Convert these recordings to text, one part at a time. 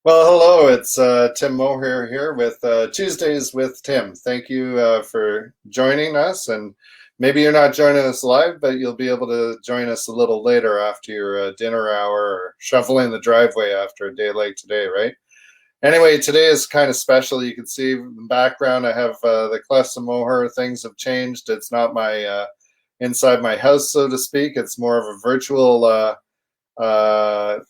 Well, hello, it's Tim Moher here with Tuesdays with Tim. Thank you for joining us. And maybe you're not joining us live, but you'll be able to join us a little later after your dinner hour or shoveling the driveway after a day like today, right? Anyway, today is kind of special. You can see in the background, I have the Clefs of Moher. Things have changed. It's not my inside my house, so to speak. It's more of a virtual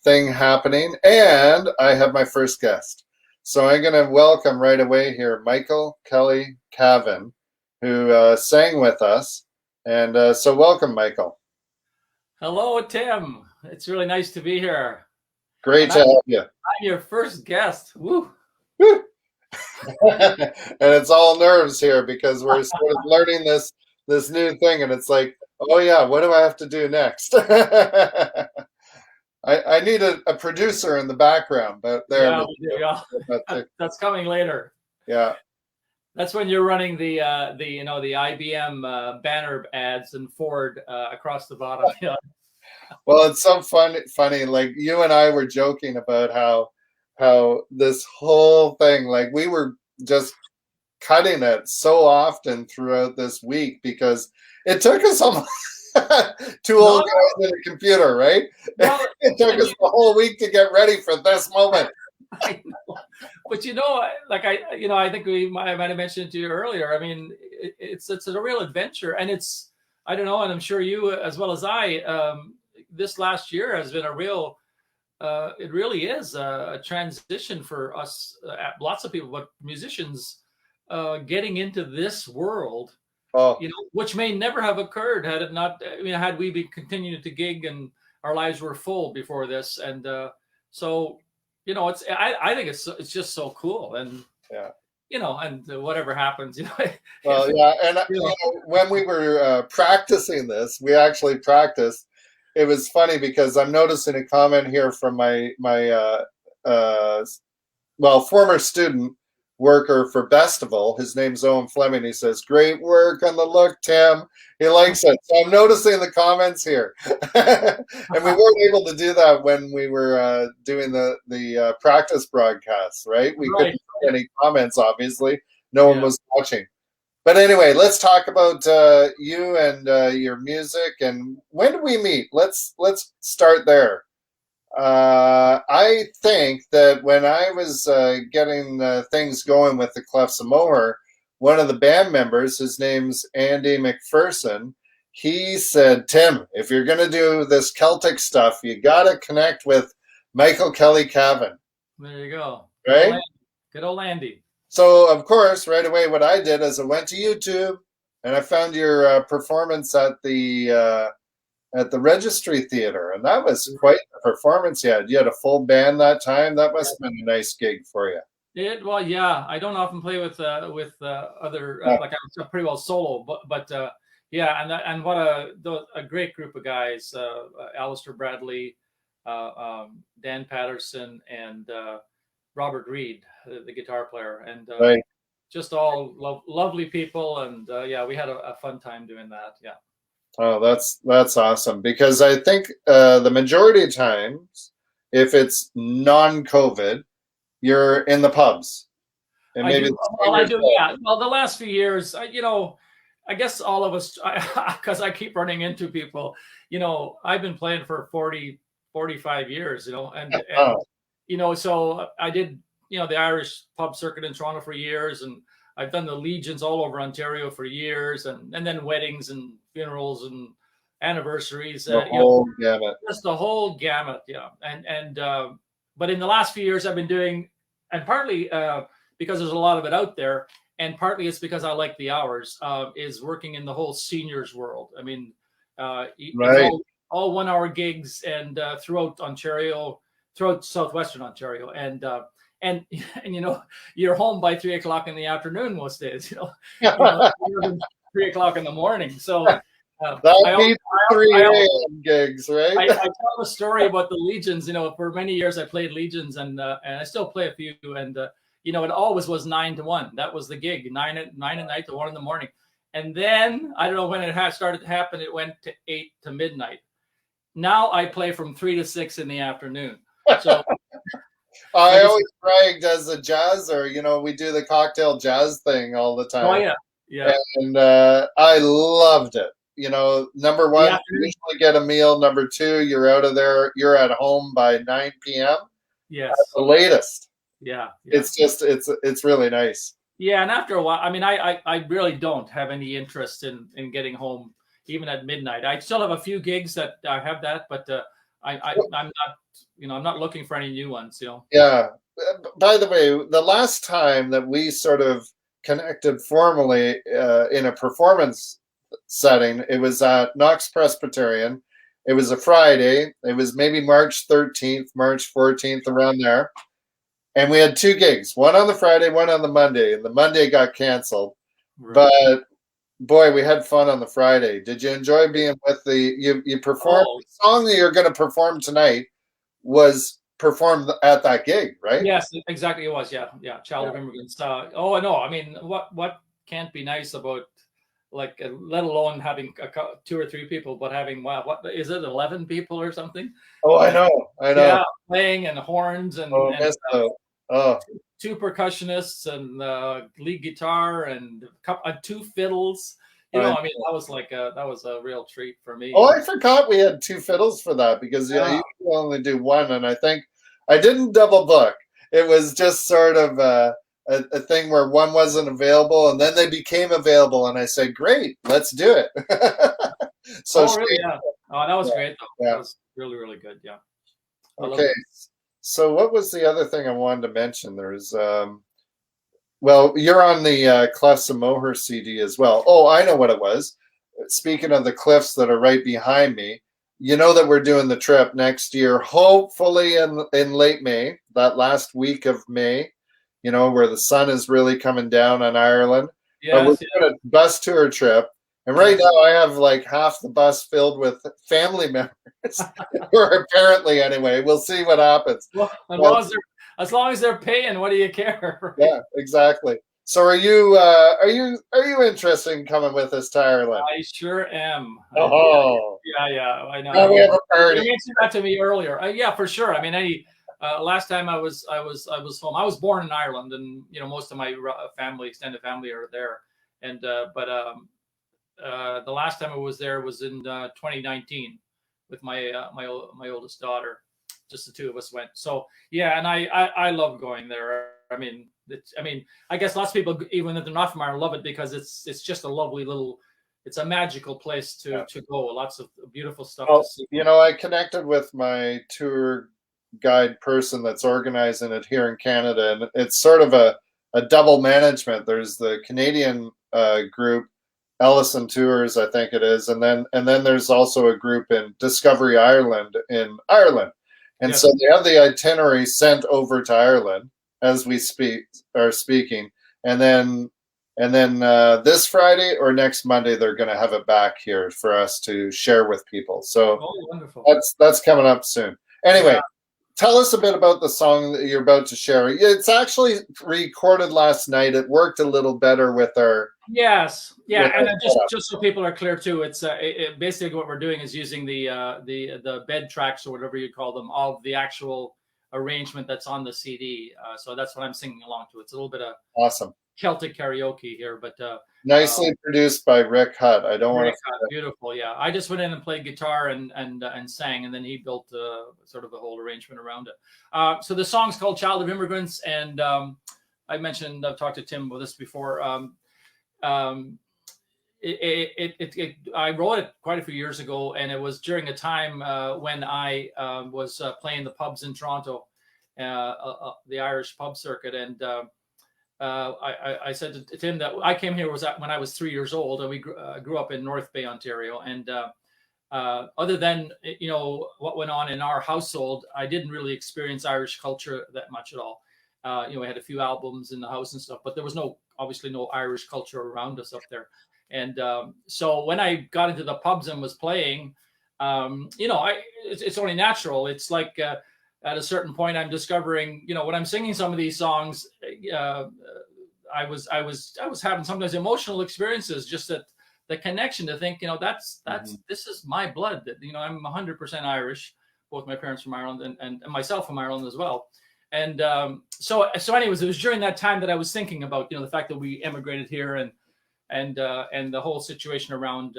thing happening, and I have my first guest. So I'm going to welcome right away here Michael Kelly Cavan, who sang with us. And so welcome, Michael. Hello, Tim. It's really nice to be here. Great And to I'm, have you. I'm your first guest. Woo. And it's all nerves here because we're sort of learning this new thing, and it's like, oh yeah, what do I have to do next? I need a producer in the background, but there Yeah, we there you go. go. That's coming later. Yeah. That's when you're running the IBM banner ads and Ford across the bottom. Yeah. Well, it's so funny. Like you and I were joking about how this whole thing, like we were just cutting it so often throughout this week because it took us almost two No, old guys in a computer, right? no, It took I us mean, the whole week to get ready for this moment. I know. But I think I might have mentioned it to you earlier. I mean, it's a real adventure, and I don't know, and I'm sure you as well as I. This last year has been a real it really is a transition for us, lots of people, but musicians getting into this world, Oh, which may never have occurred had it not, had we been continuing to gig and our lives were full before this. And so, I think it's just so cool. And, yeah. and whatever happens, Well, if, yeah, and you know, when we were practicing this, we actually practiced. It was funny because I'm noticing a comment here from my uh, former student worker for Bestival. His name's Owen Fleming. He says, "Great work on the look, Tim." He likes it. So I'm noticing the comments here, and we weren't able to do that when we were doing the practice broadcasts, right? We right. couldn't put any comments, obviously. No one Yeah. was watching. But anyway, let's talk about you and your music. And when did we meet? Let's start there. I think that when I was getting things going with the Clefs of Moher, one of the band members, his name's Andy McPherson, he said, "Tim, if you're going to do this Celtic stuff, you got to connect with Michael Kelly Cavan, There you go. Good old right?" Andy. Good old Andy. So, of course, right away, what I did is I went to YouTube and I found your performance at the Registry Theater, and that was quite the performance you had. You had a full band that time. That must have been a nice gig for you. Well, yeah. I don't often play with other Yeah, like I'm pretty well solo, but yeah, and what a great group of guys. Alistair Bradley, Dan Patterson, and Robert Reed, the guitar player, and right. just all lovely people. And yeah, we had a fun time doing that. Yeah. Oh, that's awesome because I think the majority of times, if it's non-COVID, you're in the pubs and I maybe do. the Well, I singers. do. Yeah. Well, the last few years, I guess all of us, because I keep running into people, I've been playing for 40, 45 years, and, Oh, so I did, the Irish pub circuit in Toronto for years, and I've done the legions all over Ontario for years, and then weddings and funerals and anniversaries, the whole gamut. just the whole gamut. Yeah. But in the last few years, I've been doing, and partly because there's a lot of it out there, and partly it's because I like the hours, is working in the whole seniors world. I mean, it's Right. all 1 hour gigs, and throughout Ontario, throughout southwestern Ontario, and you're home by 3 o'clock in the afternoon most days. Even 3 o'clock in the morning. So That I, beats the I 3 a.m. gigs, right? I tell a story about the legions. For many years I played legions, and I still play a few. And it always was 9 to 1. That was the gig, nine at night to 1 in the morning. And then I don't know when it started to happen. It went to 8 to midnight. Now I play from 3 to 6 in the afternoon. So I Like it's always brag as a jazzer, we do the cocktail jazz thing all the oh time. yeah, yeah. And I loved it. Number The one, you afternoon. usually get a meal. Number two, you're out of there. You're at home by 9 p.m. at Yes. the latest. Yeah. Yeah. It's really nice. Yeah. And after a while, I mean, I really don't have any interest in getting home even at midnight. I still have a few gigs that I have that, but I'm not, I'm not looking for any new ones. Yeah. By the way, the last time that we sort of connected formally in a performance setting, it was at Knox Presbyterian. It was a Friday. It was maybe March 13th, March 14th, around there. And we had two gigs, one on the Friday, one on the Monday. And the Monday got canceled. Right. But boy, we had fun on the Friday. Did you enjoy being with you performed Oh, the song that you're going to perform tonight was performed at that gig, right? yes, exactly. It was. Yeah. Yeah. Child of Immigrants. Oh, no. I mean, what can't be nice about, like, let alone having two or three people, but having, wow, what is it, 11 people or something? Oh, I know. Yeah, playing and horns Oh, oh, two percussionists and lead guitar and two fiddles. I mean, that was a real treat for me. oh, I forgot we had two fiddles for that because you usually only do one, and I think I didn't double book. It was just sort of a thing where one wasn't available, and then they became available, and I said, "Great, let's do it." So oh, really? Yeah. Oh, that was great, though. Yeah. That was really, really good. Yeah. Okay. So what was the other thing I wanted to mention? There's well, you're on the Clefs of Moher CD as well. Oh, I know what it was. Speaking of the cliffs that are right behind me, you know that we're doing the trip next year, hopefully in late May, that last week of May, where the sun is really coming down on Ireland. But we're Yes. doing a bus tour trip. And right now I have like half the bus filled with family members. Or apparently anyway. We'll see what happens. Well, as long as they're paying, what do you care? Right? Yeah, exactly. So are you interested in coming with us to Ireland? I sure am. Oh, Yeah, I know. now we have a party. You mentioned that to me earlier. Yeah, for sure. I mean, last time I was home. I was born in Ireland, and most of my extended family are there. And but the last time I was there was in 2019 with my oldest daughter. Just the two of us went. So yeah, and I love going there. I mean, I guess lots of people, even if they're not from Ireland, love it because it's just a lovely little. It's a magical place to go. Lots of beautiful stuff to see. I connected with my tour guide person that's organizing it here in Canada, and it's sort of a double management. There's the Canadian group, Ellison Tours, I think it is, and then there's also a group in Discovery Ireland in Ireland, and so they have the itinerary sent over to Ireland as we are speaking, and then this Friday or next Monday they're going to have it back here for us to share with people. So wonderful. That's coming up soon. Anyway, tell us a bit about the song that you're about to share. It's actually recorded last night. It worked a little better with our. Yes, yeah, and just so people are clear too, it's basically what we're doing is using the bed tracks or whatever you call them of the actual arrangement that's on the CD. So that's what I'm singing along to. It's a little bit of awesome Celtic karaoke here, but nicely produced by Rick Hutt. I don't want to. Beautiful, yeah. I just went in and played guitar and sang, and then he built sort of a whole arrangement around it. So the song's called "Child of Immigrants," and I mentioned I've talked to Tim about this before. I wrote it quite a few years ago, and it was during a time when I was playing the pubs in Toronto, the Irish pub circuit, and I said to Tim that I came here when I was 3 years old, and we grew up in North Bay, Ontario, and other than what went on in our household, I didn't really experience Irish culture that much at all. We had a few albums in the house and stuff, but there was obviously no Irish culture around us up there. And so when I got into the pubs and was playing, it's only natural. It's like at a certain point, I'm discovering, when I'm singing some of these songs, I was having sometimes emotional experiences. Just that the connection to think, this is my blood. That I'm 100% Irish. Both my parents from Ireland and myself from Ireland as well. And so anyways, it was during that time that I was thinking about, the fact that we immigrated here, and the whole situation around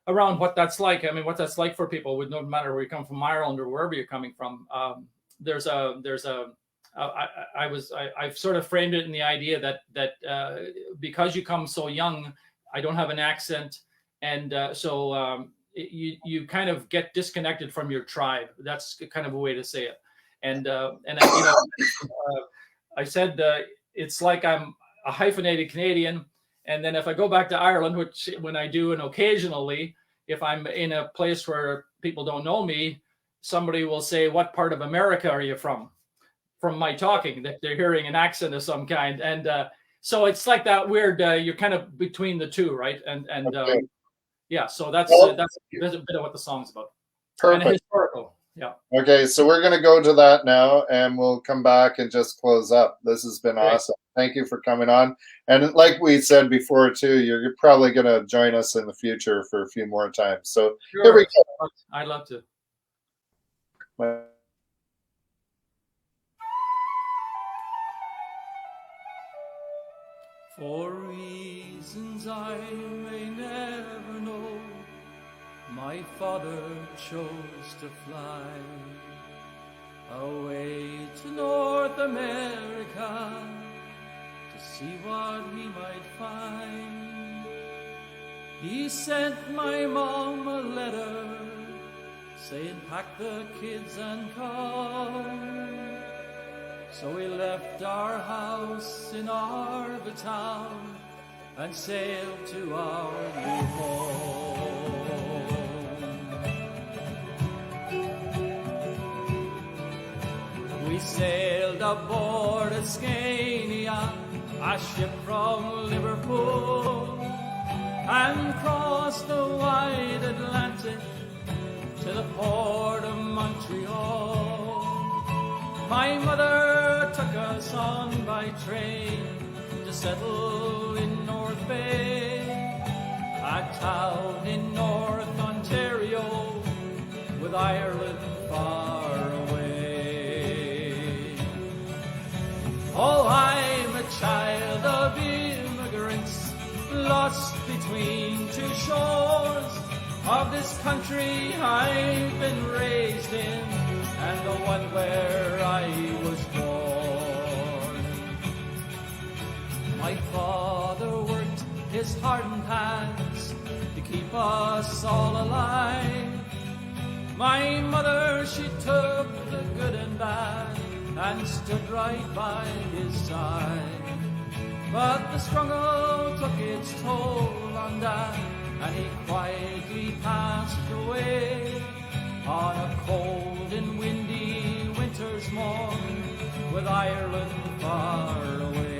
what that's like. I mean, what that's like for people, with no matter where you come from, Ireland or wherever you're coming from. I've sort of framed it in the idea that because you come so young, I don't have an accent, and so you kind of get disconnected from your tribe. That's kind of a way to say it. And I said it's like I'm a hyphenated Canadian, and then if I go back to Ireland, which when I do, and occasionally, if I'm in a place where people don't know me, somebody will say, "What part of America are you from?" From my talking, that they're hearing an accent of some kind, and so it's like that weird. You're kind of between the two, right? And Okay. yeah, so that's a bit of what the song's about. Perfect. And historical. Yeah. Okay, so we're going to go to that now, and we'll come back and just close up. This has been awesome. Thank you for coming on. And like we said before, too, you're probably going to join us in the future for a few more times. So Sure. Here we go. I'd love to. For reasons I may never know, my father chose to fly away to North America to see what he might find. He sent my mom a letter saying, "Pack the kids and come." So we left our house in Arva town and sailed to our new home. We sailed aboard a Scania, a ship from Liverpool, and crossed the wide Atlantic to the port of Montreal. My mother took us on by train to settle in North Bay, a town in North Ontario with Ireland far away. Oh, I'm a child of immigrants, lost between two shores of this country I've been raised in, and the one where I was born. My father worked his hardened hands to keep us all alive. My mother, she took the good and bad and stood right by his side. But the struggle took its toll on Dad, and he quietly passed away on a cold and windy winter's morn with Ireland far away.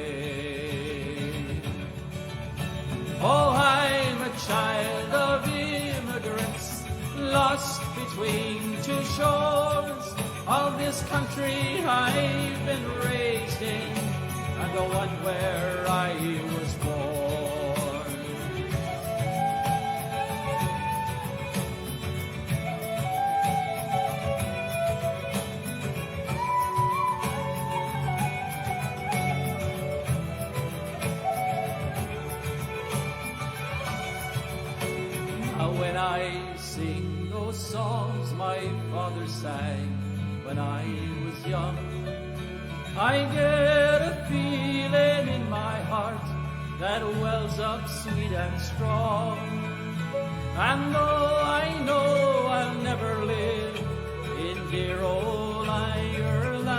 Oh, I'm a child of immigrants, lost between two shores of this country I've been raised in, and the one where I was born. When I sing those songs my father sang when I was young, I get a feeling in my heart that wells up sweet and strong. And though I know I'll never live in dear old Ireland,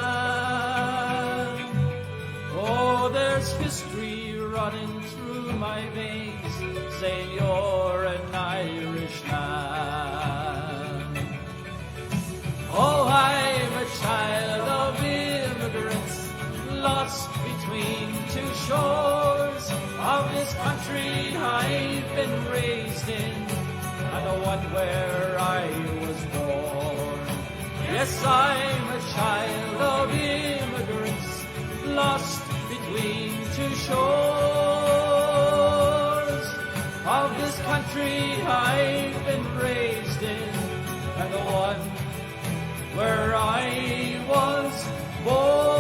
oh, there's history running through my veins saying you're an Irish man. Oh, I'm a child of immigrants, lost between two shores of this country I've been raised in, and the one where I was born. Yes, I'm a child of immigrants, lost between two shores of this country I've been raised in, and the one where I was born.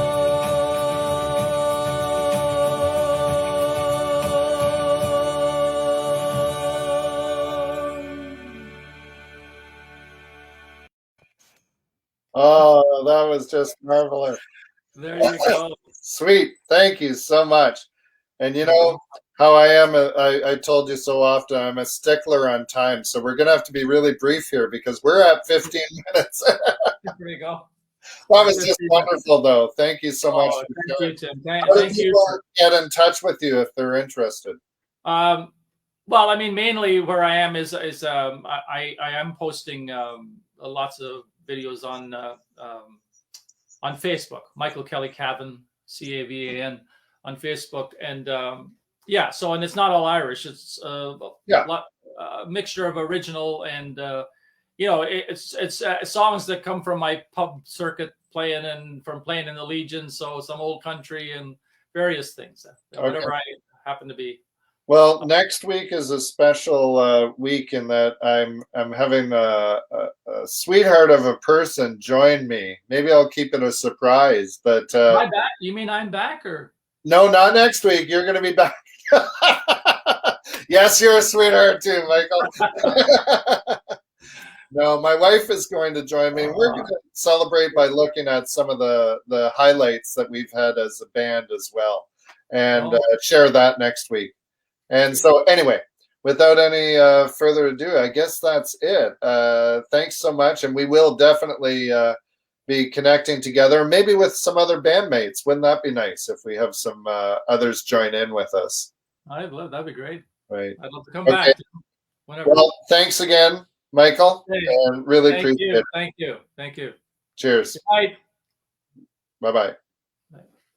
Oh, that was just marvelous. There you go. Sweet. Thank you so much. And you know how I am. I told you so often, I'm a stickler on time. So we're going to have to be really brief here because we're at 15 minutes. There you go. That was just wonderful, though. Thank you so much. Oh, thank you, Tim. How do Thank you. people get in touch with you if they're interested? Well, I mean, mainly where I am is I am posting lots of videos on Facebook. Michael Kelly Cavan, Cavan, on Facebook, and yeah. So, and it's not all Irish. It's a mixture of original and you know, it's songs that come from my pub circuit playing and from playing in the Legion. So some old country and various things, whatever I happen to be. Well, next week is a special week in that I'm having a sweetheart of a person join me. Maybe I'll keep it a surprise. But Am I back? You mean I'm back, or no, not next week. You're going to be back. Yes, you're a sweetheart too, Michael. No, my wife is going to join me. We're going to celebrate by looking at some of the highlights that we've had as a band as well, and share that next week. And so anyway, without any further ado, I guess that's it. Thanks so much. And we will definitely be connecting together, maybe with some other bandmates. Wouldn't that be nice if we have some others join in with us? I'd love, that'd be great. Right. I'd love to come back whenever. Well, thanks again, Michael. And really appreciate it. Thank you. Thank you. Cheers. Bye. Bye-bye.